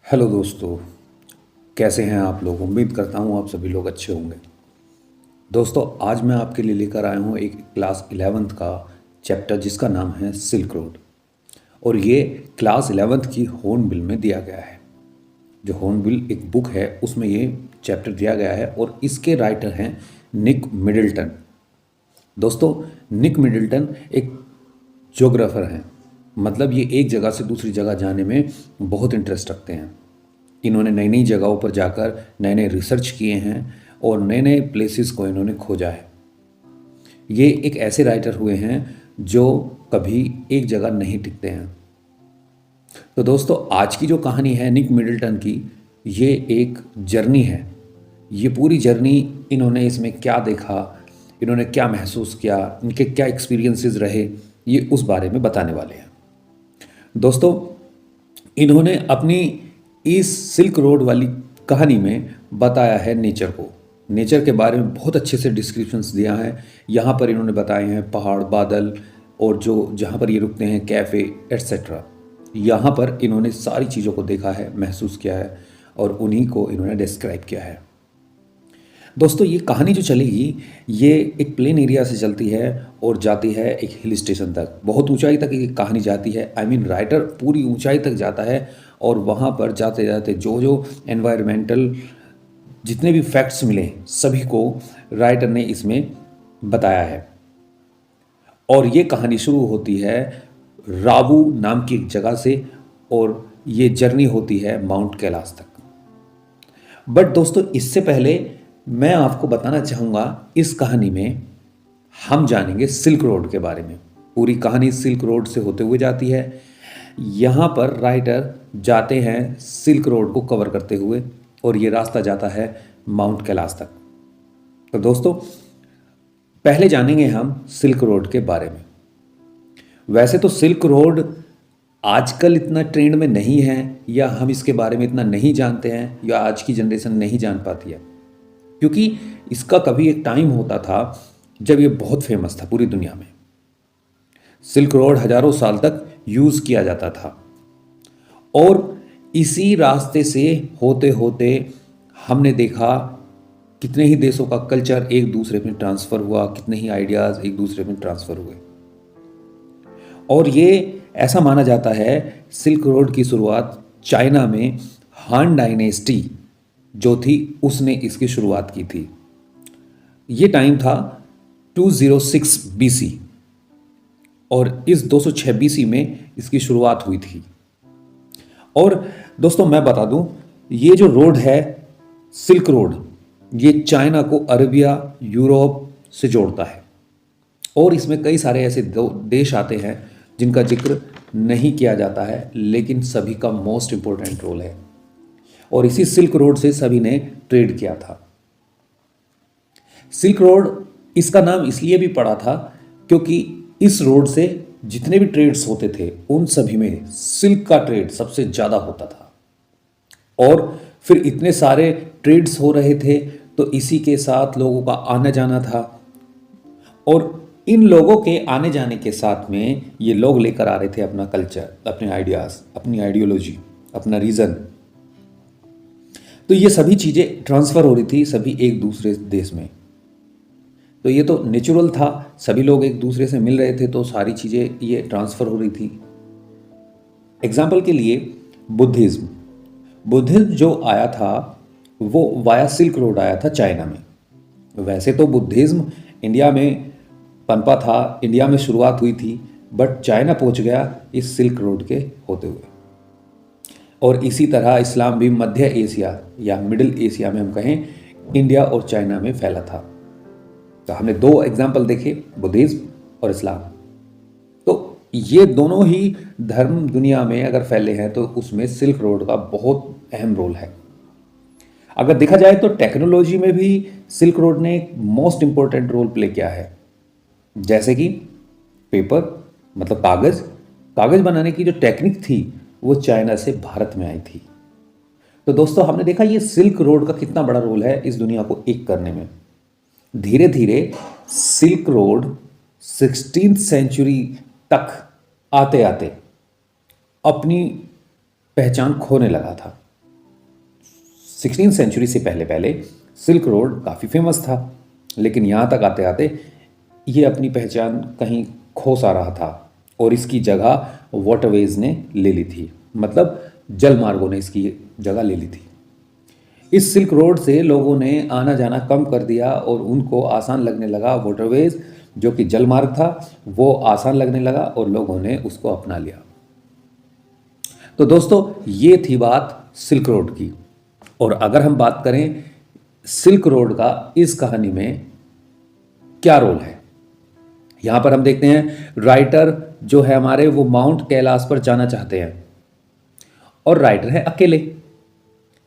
Hello दोस्तों। कैसे हैं आप लोग? उम्मीद करता हूँ आप सभी लोग अच्छे होंगे। दोस्तों, आज मैं आपके लिए लेकर आया हूँ एक क्लास 11th का चैप्टर जिसका नाम है सिल्क रोड। और ये क्लास 11th की हॉर्नबिल में दिया गया है। जो हॉर्नबिल एक बुक है उसमें ये चैप्टर दिया गया है और इसके राइटर हैं निक मिडल्टन। दोस्तों, निक मिडल्टन एक ज्योग्राफर हैं। मतलब ये एक जगह से दूसरी जगह जाने में बहुत इंटरेस्ट रखते हैं। इन्होंने नई नई जगहों पर जाकर नए नए रिसर्च किए हैं और नए नए प्लेसेस को इन्होंने खोजा है। ये एक ऐसे राइटर हुए हैं जो कभी एक जगह नहीं टिकते हैं। तो दोस्तों, आज की जो कहानी है निक मिडल्टन की, ये एक जर्नी है। ये पूरी जर्नी इन्होंने इसमें क्या देखा, इन्होंने क्या महसूस किया, इनके क्या एक्सपीरियंसेस रहे, ये उस बारे में बताने वाले हैं। दोस्तों, इन्होंने अपनी इस सिल्क रोड वाली कहानी में बताया है नेचर को। नेचर के बारे में बहुत अच्छे से डिस्क्रिप्शंस दिया है। यहाँ पर इन्होंने बताए हैं पहाड़, बादल और जो जहाँ पर ये रुकते हैं, कैफ़े एट्सेट्रा। यहाँ पर इन्होंने सारी चीज़ों को देखा है, महसूस किया है और उन्हीं को इन्होंने डिस्क्राइब किया है। दोस्तों, ये कहानी जो चलेगी ये एक प्लेन एरिया से चलती है और जाती है एक हिल स्टेशन तक। बहुत ऊंचाई तक ये कहानी जाती है। राइटर पूरी ऊंचाई तक जाता है और वहाँ पर जाते जाते जो जो एनवायरमेंटल जितने भी फैक्ट्स मिले सभी को राइटर ने इसमें बताया है। और ये कहानी शुरू होती है रावू नाम की एक जगह से और ये जर्नी होती है माउंट कैलाश तक। बट दोस्तों, इससे पहले मैं आपको बताना चाहूँगा इस कहानी में हम जानेंगे सिल्क रोड के बारे में। पूरी कहानी सिल्क रोड से होते हुए जाती है। यहाँ पर राइटर जाते हैं सिल्क रोड को कवर करते हुए और ये रास्ता जाता है माउंट कैलाश तक। तो दोस्तों, पहले जानेंगे हम सिल्क रोड के बारे में। वैसे तो सिल्क रोड आजकल इतना ट्रेंड में नहीं है, या हम इसके बारे में इतना नहीं जानते हैं, या आज की जनरेशन नहीं जान पाती है, क्योंकि इसका कभी एक टाइम होता था जब ये बहुत फेमस था पूरी दुनिया में। सिल्क रोड हजारों साल तक यूज किया जाता था और इसी रास्ते से होते होते हमने देखा कितने ही देशों का कल्चर एक दूसरे में ट्रांसफर हुआ, कितने ही आइडियाज एक दूसरे में ट्रांसफर हुए। और ये ऐसा माना जाता है सिल्क रोड की शुरुआत चाइना में हान डायनेस्टी जो थी उसने इसकी शुरुआत की थी। ये टाइम था 206 BC और इस 206 BC में इसकी शुरुआत हुई थी। और दोस्तों, मैं बता दूं, ये जो रोड है सिल्क रोड, ये चाइना को अरबिया यूरोप से जोड़ता है और इसमें कई सारे ऐसे देश आते हैं जिनका जिक्र नहीं किया जाता है, लेकिन सभी का मोस्ट इंपॉर्टेंट रोल है। और इसी सिल्क रोड से सभी ने ट्रेड किया था। सिल्क रोड इसका नाम इसलिए भी पड़ा था क्योंकि इस रोड से जितने भी ट्रेड्स होते थे उन सभी में सिल्क का ट्रेड सबसे ज़्यादा होता था। और फिर इतने सारे ट्रेड्स हो रहे थे तो इसी के साथ लोगों का आना जाना था और इन लोगों के आने जाने के साथ में ये लोग लेकर आ रहे थे अपना कल्चर, अपने आइडियाज़, अपनी आइडियोलॉजी, अपना रीज़न। तो ये सभी चीज़ें ट्रांसफ़र हो रही थी सभी एक दूसरे देश में। तो ये तो नेचुरल था, सभी लोग एक दूसरे से मिल रहे थे तो सारी चीज़ें ये ट्रांसफ़र हो रही थी। एग्जाम्पल के लिए बुद्धिज्म जो आया था वो वाया सिल्क रोड आया था चाइना में। वैसे तो बुद्धिज्म इंडिया में पनपा था, इंडिया में शुरुआत हुई थी, बट चाइना पहुंच गया इस सिल्क रोड के होते हुए। और इसी तरह इस्लाम भी मध्य एशिया या मिडिल एशिया में हम कहें, इंडिया और चाइना में फैला था। तो हमने दो एग्जाम्पल देखे, बुद्धिज्म और इस्लाम। तो ये दोनों ही धर्म दुनिया में अगर फैले हैं तो उसमें सिल्क रोड का बहुत अहम रोल है। अगर देखा जाए तो टेक्नोलॉजी में भी सिल्क रोड ने एक मोस्ट इंपॉर्टेंट रोल प्ले किया है। जैसे कि पेपर, मतलब कागज बनाने की जो टेक्निक थी वो चाइना से भारत में आई थी। तो दोस्तों, हमने देखा ये सिल्क रोड का कितना बड़ा रोल है इस दुनिया को एक करने में। धीरे धीरे सिल्क रोड 16th सेंचुरी तक आते आते अपनी पहचान खोने लगा था। 16वीं सेंचुरी से पहले पहले सिल्क रोड काफ़ी फेमस था, लेकिन यहाँ तक आते आते ये अपनी पहचान कहीं खो सा रहा था और इसकी जगह वाटरवेज ने ले ली थी, मतलब जल मार्गों ने इसकी जगह ले ली थी। इस सिल्क रोड से लोगों ने आना जाना कम कर दिया और उनको आसान लगने लगा। वाटरवेज जो कि जल मार्ग था वो आसान लगने लगा और लोगों ने उसको अपना लिया। तो दोस्तों ये थी बात सिल्क रोड की। और अगर हम बात करें सिल्क रोड का इस कहानी में क्या रोल है, यहां पर हम देखते हैं राइटर जो है हमारे वो माउंट कैलाश पर जाना चाहते हैं और राइटर है अकेले।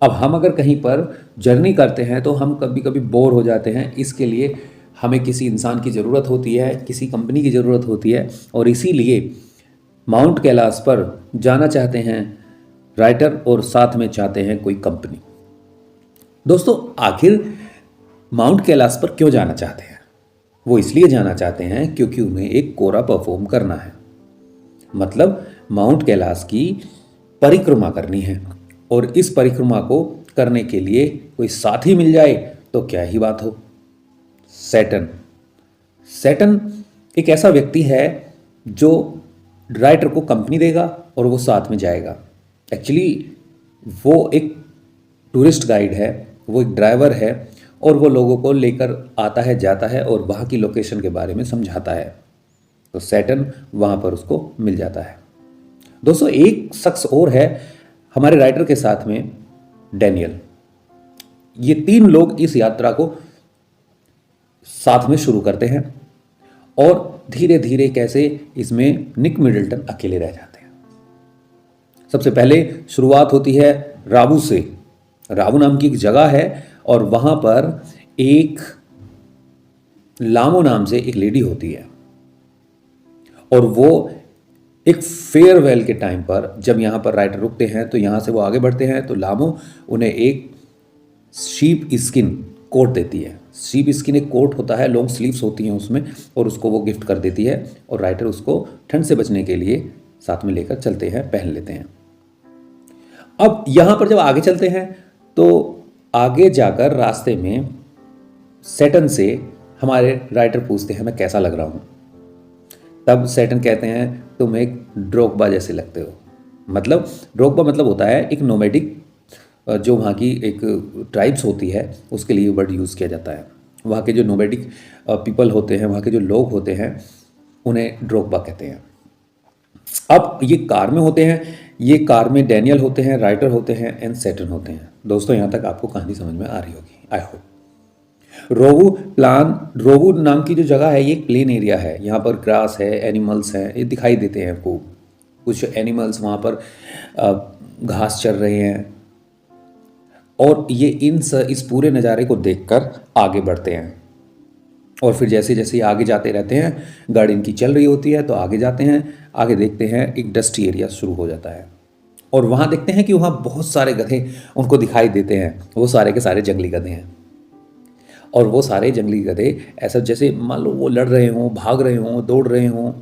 अब हम अगर कहीं पर जर्नी करते हैं तो हम कभी कभी बोर हो जाते हैं, इसके लिए हमें किसी इंसान की ज़रूरत होती है, किसी कंपनी की ज़रूरत होती है और इसीलिए माउंट कैलाश पर जाना चाहते हैं राइटर और साथ में चाहते हैं कोई कंपनी। दोस्तों आखिर माउंट कैलाश पर क्यों जाना चाहते हैं? वो इसलिए जाना चाहते हैं क्योंकि उन्हें एक कोरा परफॉर्म करना है, मतलब माउंट कैलाश की परिक्रमा करनी है और इस परिक्रमा को करने के लिए कोई साथी मिल जाए तो क्या ही बात हो। सैटर्न सैटर्न एक ऐसा व्यक्ति है जो राइटर को कंपनी देगा और वो साथ में जाएगा। एक्चुअली वो एक टूरिस्ट गाइड है, वो एक ड्राइवर है और वो लोगों को लेकर आता है, जाता है और वहाँ की लोकेशन के बारे में समझाता है। तो सैटर्न वहाँ पर उसको मिल जाता है। दोस्तों एक शख्स और है हमारे राइटर के साथ में, डैनियल। ये तीन लोग इस यात्रा को साथ में शुरू करते हैं और धीरे धीरे कैसे इसमें निक मिडल्टन अकेले रह जाते हैं। सबसे पहले शुरुआत होती है रावू से। रावू नाम की एक जगह है और वहां पर एक लामो नाम से एक लेडी होती है और वो एक फेयरवेल के टाइम पर जब यहाँ पर राइटर रुकते हैं तो यहाँ से वो आगे बढ़ते हैं तो लामो उन्हें एक शीप स्किन कोट देती है। शीप स्किन एक कोट होता है, लॉन्ग स्लीव्स होती हैं उसमें, और उसको वो गिफ्ट कर देती है और राइटर उसको ठंड से बचने के लिए साथ में लेकर चलते हैं, पहन लेते हैं। अब यहाँ पर जब आगे चलते हैं तो आगे जाकर रास्ते में सैटर्न से हमारे राइटर पूछते हैं मैं कैसा लग रहा हूँ। तब सैटर्न कहते हैं तुम एक ड्रोग्बा जैसे लगते हो। मतलब ड्रोग्बा मतलब होता है एक नोमैडिक, जो वहाँ की एक ट्राइब्स होती है उसके लिए वर्ड यूज़ किया जाता है। वहाँ के जो नोमैडिक पीपल होते हैं, वहाँ के जो लोग होते हैं, उन्हें ड्रोग्बा कहते हैं। अब ये कार में होते हैं, ये कार में डैनियल होते हैं, राइटर होते हैं एंड सैटर्न होते हैं। दोस्तों यहाँ तक आपको कहानी समझ में आ रही होगी, आई होप। रोवू नाम की जो जगह है ये प्लेन एरिया है। यहाँ पर ग्रास है, एनिमल्स हैं, ये दिखाई देते हैं आपको। कुछ एनिमल्स वहाँ पर घास चर रहे हैं और ये इस पूरे नज़ारे को देखकर आगे बढ़ते हैं। और फिर जैसे जैसे आगे जाते रहते हैं, गाड़ी इनकी चल रही होती है तो आगे जाते हैं, आगे देखते हैं एक डस्टी एरिया शुरू हो जाता है और वहाँ देखते हैं कि वहाँ बहुत सारे गधे उनको दिखाई देते हैं। वो सारे के सारे जंगली गधे हैं और वो सारे जंगली गधे ऐसा जैसे मान लो वो लड़ रहे हों, भाग रहे हों, दौड़ रहे हों,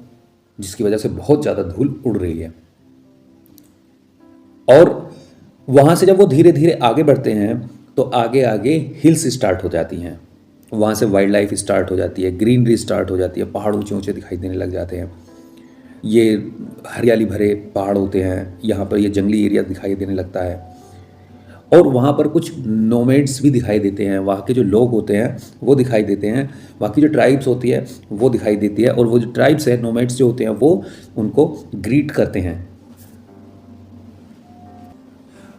जिसकी वजह से बहुत ज़्यादा धूल उड़ रही है। और वहाँ से जब वो धीरे धीरे आगे बढ़ते हैं तो आगे आगे हिल्स स्टार्ट हो जाती हैं, वहाँ से वाइल्ड लाइफ स्टार्ट हो जाती है, ग्रीनरी स्टार्ट हो जाती है, पहाड़ ऊंचे ऊंचे दिखाई देने लग जाते हैं। ये हरियाली भरे पहाड़ होते हैं, यहाँ पर ये जंगली एरिया दिखाई देने लगता है और वहाँ पर कुछ नोमैड्स भी दिखाई देते हैं। वहाँ के जो लोग होते हैं वो दिखाई देते हैं, वहाँ की जो ट्राइब्स होती है वो दिखाई देती है और वो जो ट्राइब्स है, नोमैड्स जो होते हैं, वो उनको ग्रीट करते हैं।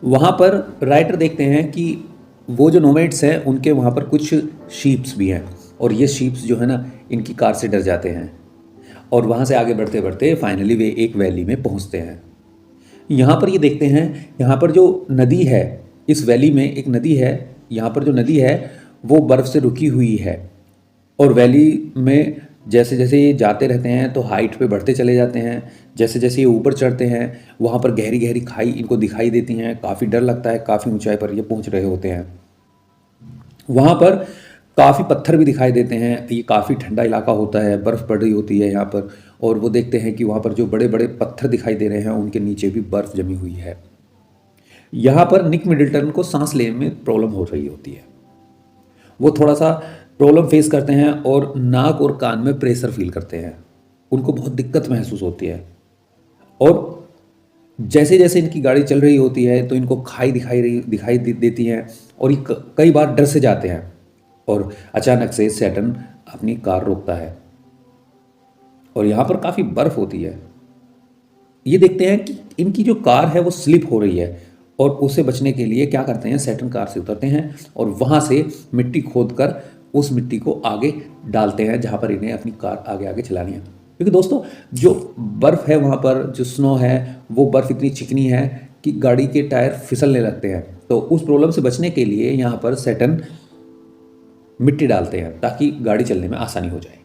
वहाँ पर राइटर देखते हैं कि वो जो नोमैड्स हैं उनके वहाँ पर कुछ शीप्स भी हैं और ये शीप्स जो है ना इनकी कार से डर जाते हैं और वहाँ से आगे बढ़ते बढ़ते फाइनली वे एक वैली में पहुँचते हैं। यहाँ पर ये देखते हैं, यहाँ पर जो नदी है, इस वैली में एक नदी है, यहाँ पर जो नदी है वो बर्फ़ से रुकी हुई है और वैली में जैसे जैसे ये जाते रहते हैं तो हाइट पे बढ़ते चले जाते हैं। जैसे जैसे ये ऊपर चढ़ते हैं वहाँ पर गहरी गहरी खाई इनको दिखाई देती हैं, काफ़ी डर लगता है, काफ़ी ऊंचाई पर ये पहुँच रहे होते हैं। वहाँ पर काफ़ी पत्थर भी दिखाई देते हैं, ये काफ़ी ठंडा इलाका होता है, बर्फ़ पड़ रही होती है यहाँ पर और वो देखते हैं कि वहाँ पर जो बड़े बड़े पत्थर दिखाई दे रहे हैं उनके नीचे भी बर्फ़ जमी हुई है। यहाँ पर निक मिडिल्टन को सांस लेने में प्रॉब्लम हो रही होती है। वो थोड़ा सा प्रॉब्लम फेस करते हैं और नाक और कान में प्रेशर फील करते हैं, उनको बहुत दिक्कत महसूस होती है। और जैसे जैसे इनकी गाड़ी चल रही होती है तो इनको खाई दिखाई देती है और ये कई बार डर से जाते हैं। और अचानक से सैटर्न अपनी कार रोकता है और यहाँ पर काफ़ी बर्फ़ होती है। ये देखते हैं कि इनकी जो कार है वो स्लिप हो रही है और उसे बचने के लिए क्या करते हैं, सैटर्न कार से उतरते हैं और वहाँ से मिट्टी खोद कर उस मिट्टी को आगे डालते हैं जहाँ पर इन्हें अपनी कार आगे आगे चलानी है। क्योंकि दोस्तों जो बर्फ़ है वहाँ पर, जो स्नो है, वो बर्फ़ इतनी चिकनी है कि गाड़ी के टायर फिसलने लगते हैं। तो उस प्रॉब्लम से बचने के लिए यहाँ पर सैटर्न मिट्टी डालते हैं ताकि गाड़ी चलने में आसानी हो जाए।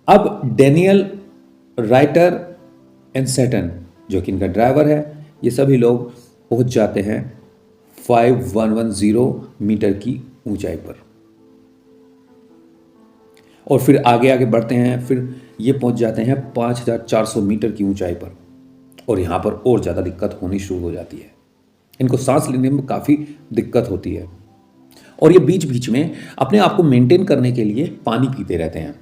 अब डैनियल, राइटर एंड सैटर्न जो कि इनका ड्राइवर है, ये सभी लोग पहुंच जाते हैं 5110 मीटर की ऊंचाई पर और फिर आगे आगे बढ़ते हैं। फिर ये पहुंच जाते हैं 5400 मीटर की ऊंचाई पर और यहाँ पर और ज़्यादा दिक्कत होनी शुरू हो जाती है। इनको सांस लेने में काफ़ी दिक्कत होती है और ये बीच बीच में अपने आप को मेंटेन करने के लिए पानी पीते रहते हैं,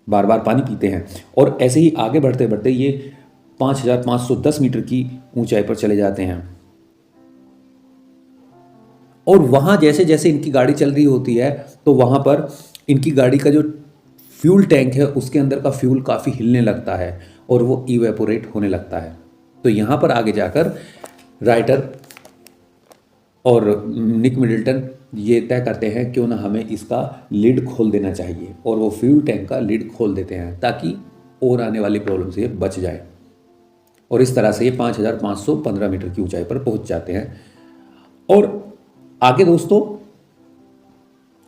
बार बार पानी पीते हैं। और ऐसे ही आगे बढ़ते बढ़ते ये 5510 मीटर की ऊंचाई पर चले जाते हैं। और वहाँ जैसे जैसे इनकी गाड़ी चल रही होती है तो वहाँ पर इनकी गाड़ी का जो फ्यूल टैंक है उसके अंदर का फ्यूल काफ़ी हिलने लगता है और वो इवेपोरेट होने लगता है। तो यहाँ पर आगे जाकर राइटर और निक मिडिल्टन ये तय करते हैं क्यों ना हमें इसका लिड खोल देना चाहिए और वो फ्यूल टैंक का लिड खोल देते हैं ताकि और आने वाली प्रॉब्लम से बच जाए। और इस तरह से ये 5515 मीटर की ऊंचाई पर पहुंच जाते हैं। और आगे दोस्तों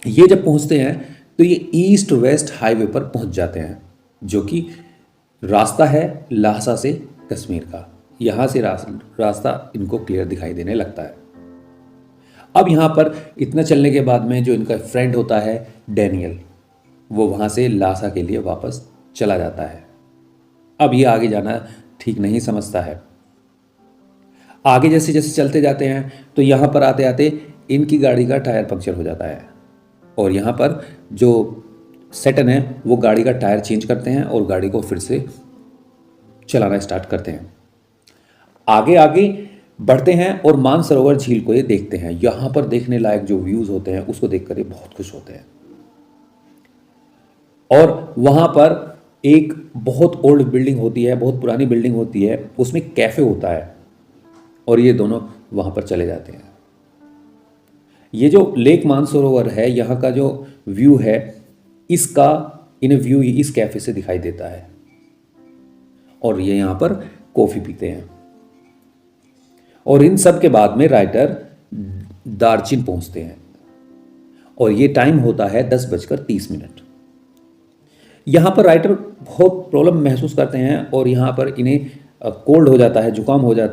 ये जब पहुंचते हैं तो ये ईस्ट वेस्ट हाईवे पर पहुंच जाते हैं जो कि रास्ता है ल्हासा से कश्मीर का। यहाँ से रास्ता इनको क्लियर दिखाई देने लगता है। अब यहाँ पर इतना चलने के बाद में जो इनका फ्रेंड होता है डैनियल, वो वहाँ से ल्हासा के लिए वापस चला जाता है। अब ये आगे जाना ठीक नहीं समझता है। आगे जैसे जैसे चलते जाते हैं तो यहाँ पर आते आते इनकी गाड़ी का टायर पंक्चर हो जाता है और यहाँ पर जो सैटर्न है वो गाड़ी का टायर चेंज करते हैं और गाड़ी को फिर से चलाना स्टार्ट करते हैं। आगे आगे बढ़ते हैं और मानसरोवर झील को ये देखते हैं। यहाँ पर देखने लायक जो व्यूज़ होते हैं उसको देखकर ये बहुत खुश होते हैं। और वहाँ पर एक बहुत ओल्ड बिल्डिंग होती है, बहुत पुरानी बिल्डिंग होती है, उसमें कैफ़े होता है और ये दोनों वहाँ पर चले जाते हैं। ये जो लेक मानसरोवर है यहाँ का जो व्यू है इसका इन्हें व्यू इस कैफ़े से दिखाई देता है और ये यहाँ पर कॉफ़ी पीते हैं। और इन सब के बाद में राइटर दार्जिलिंग पहुंचते हैं और ये टाइम होता है 10:30। यहाँ पर राइटर बहुत प्रॉब्लम महसूस करते हैं और यहाँ पर इन्हें कोल्ड हो जाता है, जुकाम हो जाता है।